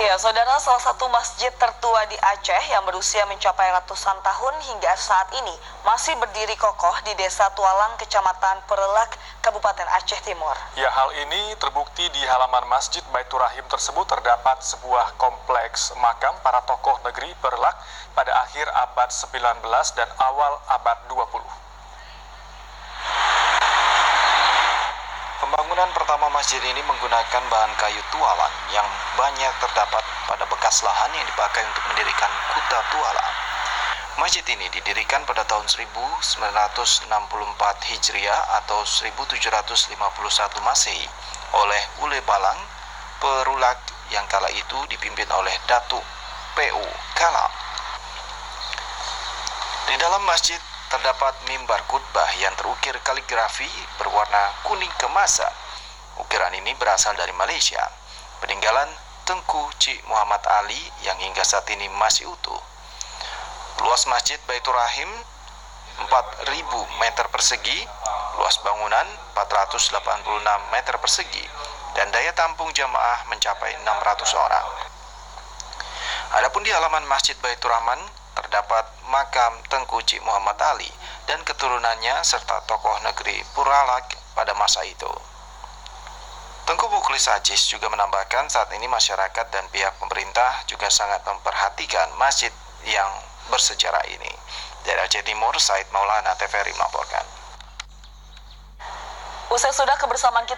Ya, saudara, salah satu masjid tertua di Aceh yang berusia mencapai ratusan tahun hingga saat ini masih berdiri kokoh di Desa Tualang, Kecamatan Perelak, Kabupaten Aceh Timur. Ya, hal ini terbukti di halaman Masjid Baitur Rahim tersebut terdapat sebuah kompleks makam para tokoh negeri Perelak pada akhir abad 19 dan awal abad 20. Pembangunan pertama masjid ini menggunakan bahan kayu tualang yang banyak terdapat pada bekas lahan yang dipakai untuk mendirikan Kuta Tualang. Masjid ini didirikan pada tahun 1964 Hijriah atau 1751 Masehi oleh Ule Balang Perulak yang kala itu dipimpin oleh Datuk P.U. Kalam. Di dalam masjid terdapat mimbar khutbah yang terukir kaligrafi berwarna kuning keemasan. Ukiran ini berasal dari Malaysia, peninggalan Tengku Cik Muhammad Ali yang hingga saat ini masih utuh. Luas Masjid Baitur Rahim 4.000 meter persegi, luas bangunan 486 meter persegi, dan daya tampung jamaah mencapai 600 orang. Adapun di halaman Masjid Baitur Rahman terdapat makam Tengku Cik Muhammad Ali dan keturunannya serta tokoh negeri Perelak pada masa itu. Tengku Muklis Ajis juga menambahkan saat ini masyarakat dan pihak pemerintah juga sangat memperhatikan masjid yang bersejarah ini. Dari Aceh Timur, Said Maulana, TVRI melaporkan. Usai sudah kebersamaan kita